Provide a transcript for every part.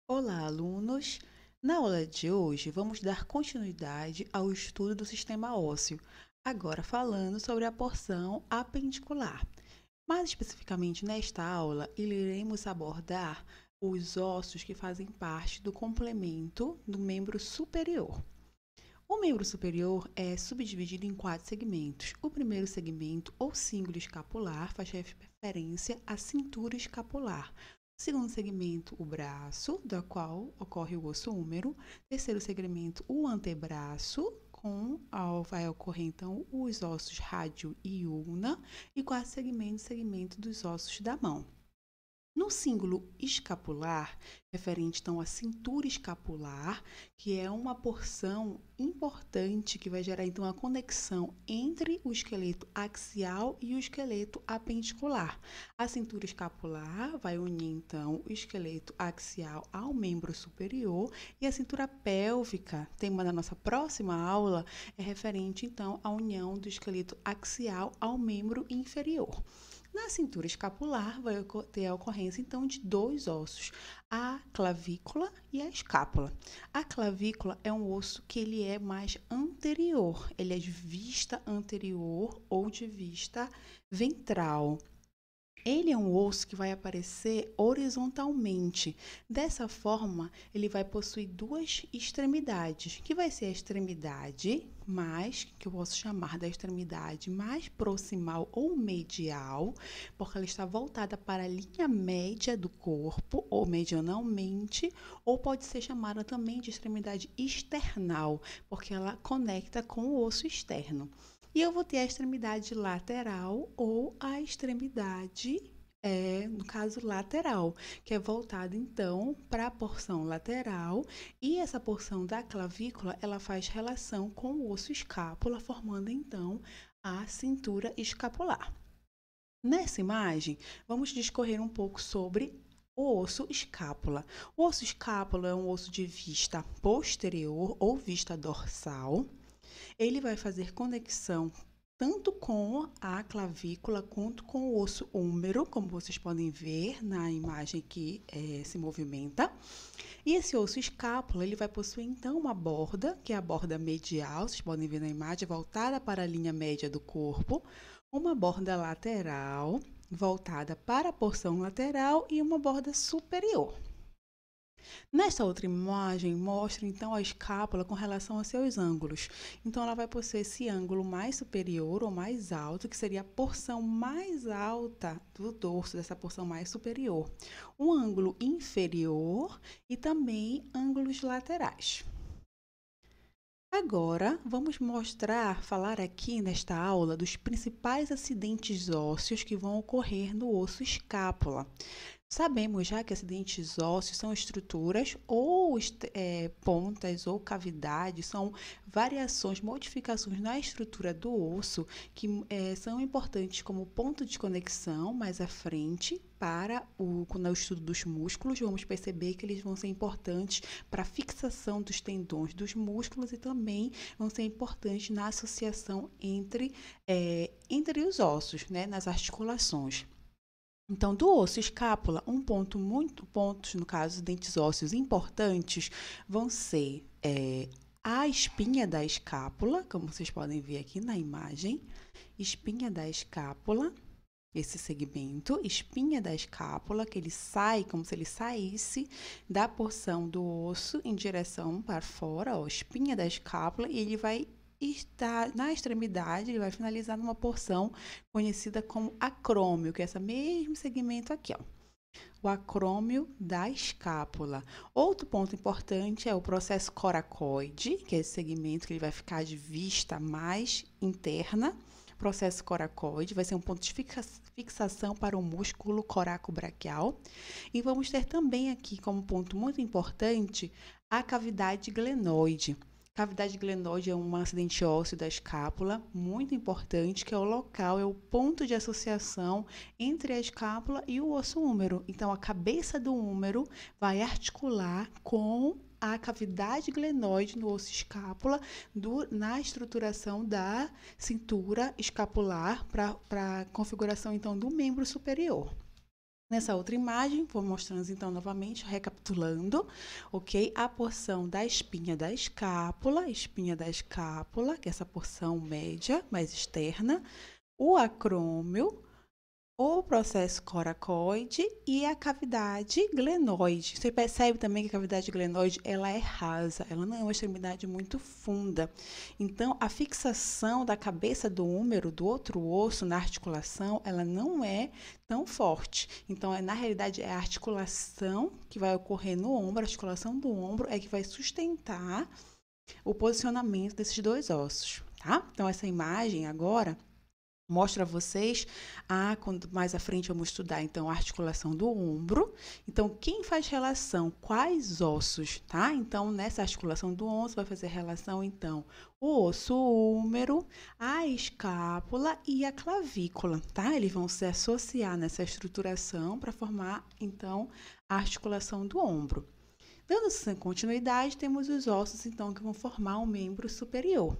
Olá, alunos! Na aula de hoje, vamos dar continuidade ao estudo do sistema ósseo, agora falando sobre a porção apendicular. Mais especificamente nesta aula, iremos abordar os ossos que fazem parte do complemento do membro superior. O membro superior é subdividido em 4 segmentos. O primeiro segmento, ou cíngulo escapular, faz referência à cintura escapular. O segundo segmento, o braço, da qual ocorre o osso húmero. Terceiro segmento, o antebraço, vai ocorrer então os ossos rádio e ulna. E quarto segmento dos ossos da mão. No cíngulo escapular, referente então à cintura escapular, que é uma porção importante que vai gerar então a conexão entre o esqueleto axial e o esqueleto apendicular. A cintura escapular vai unir então o esqueleto axial ao membro superior e a cintura pélvica, tema da nossa próxima aula, é referente então à união do esqueleto axial ao membro inferior. Na cintura escapular, vai ter a ocorrência, então, de dois ossos, a clavícula e a escápula. A clavícula é um osso que ele é mais anterior, ele é de vista anterior ou de vista ventral. Ele é um osso que vai aparecer horizontalmente. Dessa forma, ele vai possuir duas extremidades, que vai ser a extremidade mais, que eu posso chamar da extremidade mais proximal ou medial, porque ela está voltada para a linha média do corpo, ou medianalmente, ou pode ser chamada também de extremidade external, porque ela conecta com o osso externo. E eu vou ter a extremidade lateral ou a extremidade, no caso, lateral, que é voltada, então, para a porção lateral. E essa porção da clavícula, ela faz relação com o osso escápula, formando, então, a cintura escapular. Nessa imagem, vamos discorrer um pouco sobre o osso escápula. O osso escápula é um osso de vista posterior ou vista dorsal. Ele vai fazer conexão tanto com a clavícula quanto com o osso húmero, como vocês podem ver na imagem que se movimenta. E esse osso escápula, ele vai possuir então uma borda, que é a borda medial, vocês podem ver na imagem, voltada para a linha média do corpo, uma borda lateral, voltada para a porção lateral e uma borda superior. Nesta outra imagem, mostra então a escápula com relação a seus ângulos. Então, ela vai possuir esse ângulo mais superior ou mais alto, que seria a porção mais alta do dorso, dessa porção mais superior. Um ângulo inferior e também ângulos laterais. Agora, vamos falar aqui nesta aula dos principais acidentes ósseos que vão ocorrer no osso escápula. Sabemos já que acidentes ósseos são estruturas ou pontas ou cavidades, são variações, modificações na estrutura do osso que são importantes como ponto de conexão mais à frente para no estudo dos músculos. Vamos perceber que eles vão ser importantes para a fixação dos tendões dos músculos e também vão ser importantes na associação entre os ossos, né, nas articulações. Então, do osso escápula, pontos, no caso, dentes ósseos importantes, vão ser a espinha da escápula, como vocês podem ver aqui na imagem, espinha da escápula, esse segmento, espinha da escápula, que ele sai como se ele saísse da porção do osso em direção para fora, ó, espinha da escápula, e ele vai estar na extremidade, ele vai finalizar numa porção conhecida como acrômio, que é esse mesmo segmento aqui, ó. O acrômio da escápula. Outro ponto importante é o processo coracoide, que é esse segmento que ele vai ficar de vista mais interna. Processo coracoide vai ser um ponto de fixação para o músculo coracobraquial. E vamos ter também aqui como ponto muito importante a cavidade glenoide. Cavidade glenoide é um acidente ósseo da escápula muito importante, que é o local, é o ponto de associação entre a escápula e o osso húmero. Então, a cabeça do húmero vai articular com a cavidade glenoide no osso escápula na estruturação da cintura escapular para a configuração, então, do membro superior. Nessa outra imagem, vou mostrando então novamente, recapitulando, ok? A porção da espinha da escápula, que é essa porção média, mais externa, o acrômio, o processo coracoide e a cavidade glenoide. Você percebe também que a cavidade glenoide ela é rasa, ela não é uma extremidade muito funda. Então, a fixação da cabeça do húmero do outro osso na articulação, ela não é tão forte. Então, na realidade, é a articulação que vai ocorrer no ombro, a articulação do ombro é que vai sustentar o posicionamento desses dois ossos, tá? Então, essa imagem agora mostra a vocês, quando mais à frente vamos estudar, então, a articulação do ombro. Então, quem faz relação? Quais ossos, tá? Então, nessa articulação do osso, vai fazer relação, então, o osso húmero, a escápula e a clavícula, tá? Eles vão se associar nessa estruturação para formar, então, a articulação do ombro. Dando continuidade, temos os ossos, então, que vão formar o membro superior.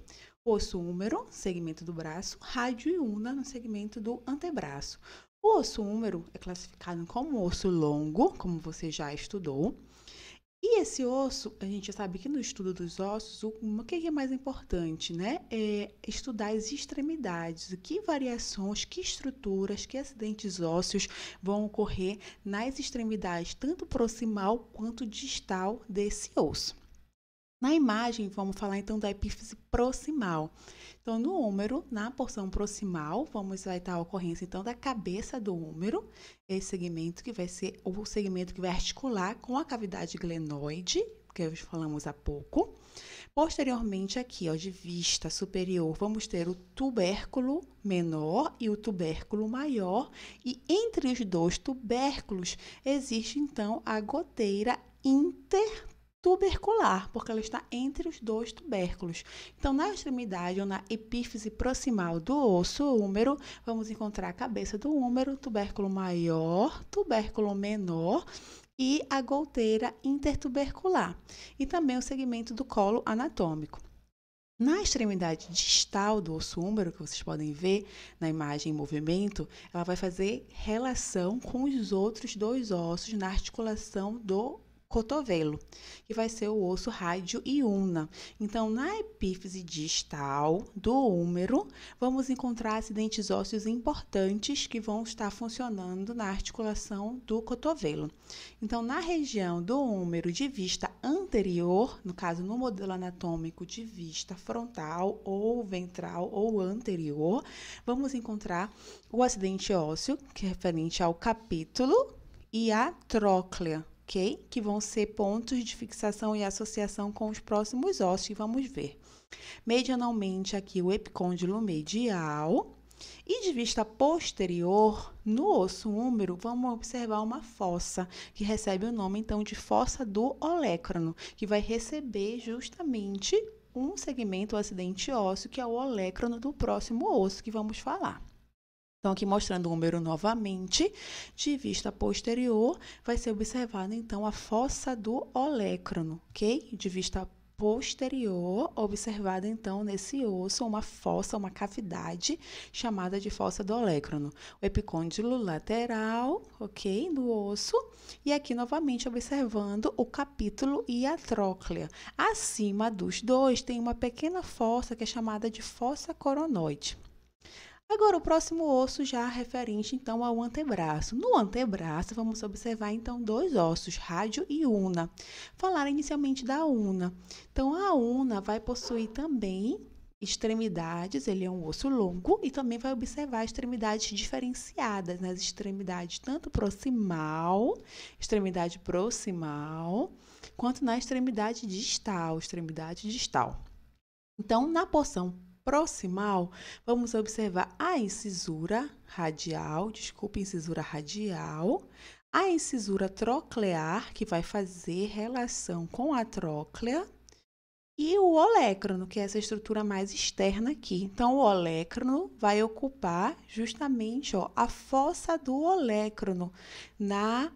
Osso húmero, segmento do braço, rádio e una no segmento do antebraço. O osso húmero é classificado como osso longo, como você já estudou. E esse osso, a gente sabe que no estudo dos ossos, o que é mais importante, né? É estudar as extremidades, que variações, que estruturas, que acidentes ósseos vão ocorrer nas extremidades, tanto proximal quanto distal desse osso. Na imagem, vamos falar então da epífise proximal. Então, no húmero, na porção proximal, vai estar a ocorrência então da cabeça do húmero, esse segmento que vai ser o segmento que vai articular com a cavidade glenoide, que nós falamos há pouco. Posteriormente, aqui, ó, de vista superior, vamos ter o tubérculo menor e o tubérculo maior, e entre os dois tubérculos existe então a goteira intertubercular, porque ela está entre os dois tubérculos. Então, na extremidade ou na epífise proximal do osso húmero, vamos encontrar a cabeça do húmero, tubérculo maior, tubérculo menor e a goteira intertubercular, e também o segmento do colo anatômico. Na extremidade distal do osso húmero, que vocês podem ver na imagem em movimento, ela vai fazer relação com os outros dois ossos na articulação do cotovelo, que vai ser o osso rádio e una. Então, na epífise distal do húmero, vamos encontrar acidentes ósseos importantes que vão estar funcionando na articulação do cotovelo. Então, na região do húmero de vista anterior, no caso, no modelo anatômico de vista frontal ou ventral ou anterior, vamos encontrar o acidente ósseo, que é referente ao capítulo, e a tróclea, ok? Que vão ser pontos de fixação e associação com os próximos ossos que vamos ver. Medianalmente, aqui o epicôndilo medial. E de vista posterior, no osso húmero, vamos observar uma fossa, que recebe o nome, então, de fossa do olécrano, que vai receber justamente um segmento, o acidente ósseo, que é o olécrano do próximo osso que vamos falar. Então, aqui mostrando o húmero novamente, de vista posterior, vai ser observada, então, a fossa do olécrano, ok? De vista posterior, observada, então, nesse osso, uma fossa, uma cavidade, chamada de fossa do olécrano. O epicôndilo lateral, ok? Do osso. E aqui, novamente, observando o capítulo e a tróclea. Acima dos dois, tem uma pequena fossa, que é chamada de fossa coronoide. Agora, o próximo osso já referente, então, ao antebraço. No antebraço, vamos observar, então, dois ossos, rádio e una. Falar inicialmente da una. Então, a una vai possuir também extremidades, ele é um osso longo, e também vai observar extremidades diferenciadas, nas extremidades tanto extremidade proximal, quanto na extremidade distal, Então, na porção proximal, vamos observar a incisura radial, a incisura troclear, que vai fazer relação com a tróclea, e o olécrano, que é essa estrutura mais externa aqui. Então, o olécrano vai ocupar justamente, ó, a fossa do olécrano na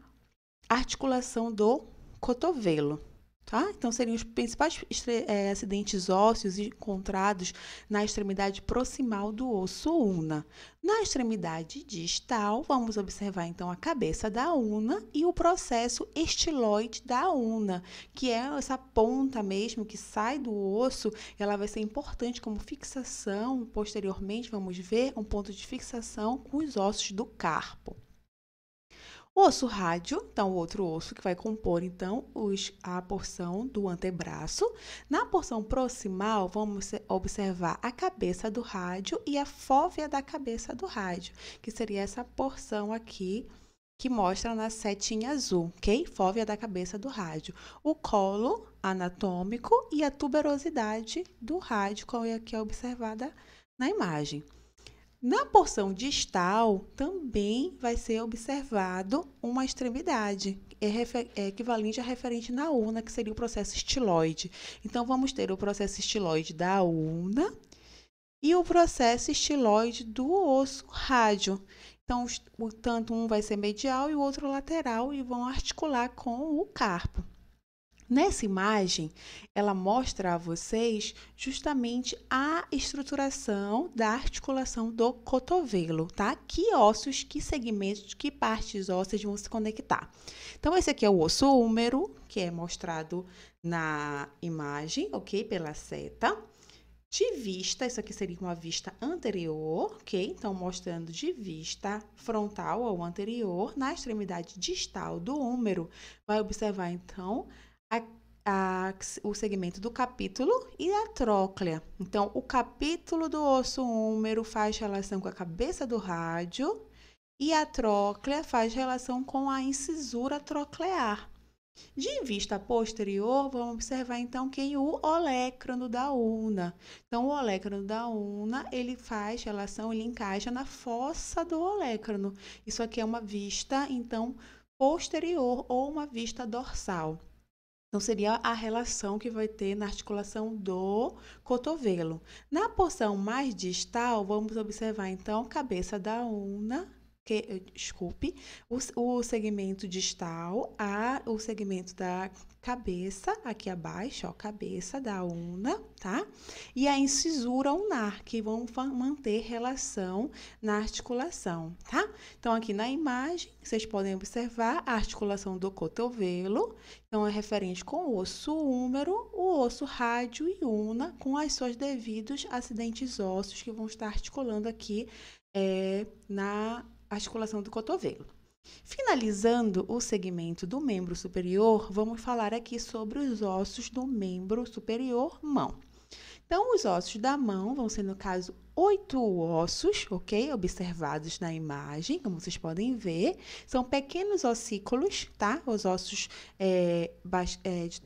articulação do cotovelo. tá? Então, seriam os principais acidentes ósseos encontrados na extremidade proximal do osso ulna. Na extremidade distal, vamos observar, então, a cabeça da ulna e o processo estiloide da ulna, que é essa ponta mesmo que sai do osso, ela vai ser importante como fixação, posteriormente, vamos ver, um ponto de fixação com os ossos do carpo. O osso rádio, então, o outro osso que vai compor, então, a porção do antebraço. Na porção proximal, vamos observar a cabeça do rádio e a fóvea da cabeça do rádio, que seria essa porção aqui, que mostra na setinha azul, ok? Fóvea da cabeça do rádio. O colo anatômico e a tuberosidade do rádio, como é aqui observada na imagem. Na porção distal, também vai ser observado uma extremidade, equivalente a referente na ulna, que seria o processo estiloide. Então, vamos ter o processo estiloide da ulna e o processo estiloide do osso rádio. Então, tanto um vai ser medial e o outro lateral e vão articular com o carpo. Nessa imagem, ela mostra a vocês justamente a estruturação da articulação do cotovelo, tá? Que ossos, que segmentos, que partes ósseas vão se conectar. Então, esse aqui é o osso húmero, que é mostrado na imagem, ok? Pela seta. De vista, isso aqui seria uma vista anterior, ok? Então, mostrando de vista frontal ao anterior, na extremidade distal do húmero, vai observar, então, o segmento do capítulo e a tróclea. Então, o capítulo do osso húmero faz relação com a cabeça do rádio e a tróclea faz relação com a incisura troclear. De vista posterior, vamos observar então que o olecrano da ulna. Então, o olecrano da ulna, ele faz relação, ele encaixa na fossa do olecrano. Isso aqui é uma vista, então, posterior ou uma vista dorsal. Então, seria a relação que vai ter na articulação do cotovelo. Na porção mais distal, vamos observar, então, cabeça da ulna, o segmento distal, o segmento da cabeça, aqui abaixo, ó, cabeça da ulna, tá? E a incisura ulnar, que vão manter relação na articulação, tá? Então, aqui na imagem, vocês podem observar a articulação do cotovelo, então, é referente com o osso húmero, o osso rádio e ulna, com as suas devidos acidentes ósseos que vão estar articulando aqui na articulação do cotovelo. Finalizando o segmento do membro superior, vamos falar aqui sobre os ossos do membro superior mão. Então, os ossos da mão vão ser, no caso, 8 ossos, ok? Observados na imagem, como vocês podem ver. São pequenos ossículos, tá? Os ossos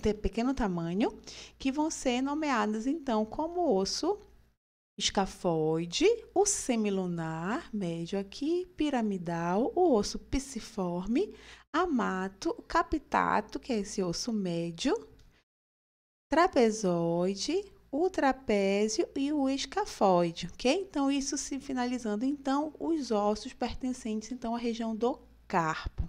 de pequeno tamanho, que vão ser nomeados, então, como osso escafoide, o semilunar, médio aqui, piramidal, o osso pisiforme, amato, o capitato, que é esse osso médio, trapezoide, o trapézio e o escafoide, ok? Então, isso se finalizando, então, os ossos pertencentes, então, à região do carpo.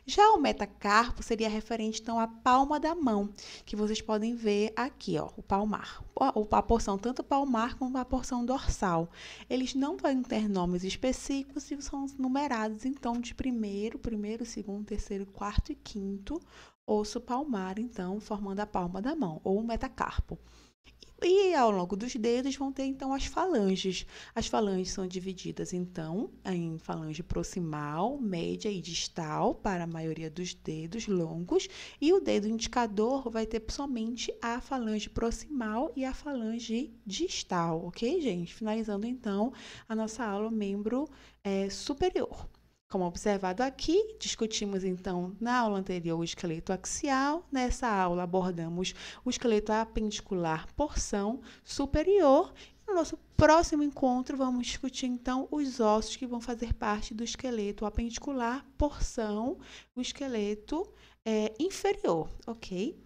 Já o metacarpo seria referente, então, à palma da mão, que vocês podem ver aqui, ó, o palmar. A porção tanto palmar como a porção dorsal. Eles não vão ter nomes específicos e são numerados, então, de primeiro, segundo, terceiro, quarto e quinto osso palmar, então, formando a palma da mão, ou o metacarpo. E ao longo dos dedos vão ter, então, as falanges. As falanges são divididas, então, em falange proximal, média e distal, para a maioria dos dedos longos. E o dedo indicador vai ter somente a falange proximal e a falange distal, ok, gente? Finalizando, então, a nossa aula membro superior. Como observado aqui, discutimos então na aula anterior o esqueleto axial. Nessa aula abordamos o esqueleto apendicular porção superior. No nosso próximo encontro vamos discutir então os ossos que vão fazer parte do esqueleto apendicular porção, o esqueleto inferior, ok?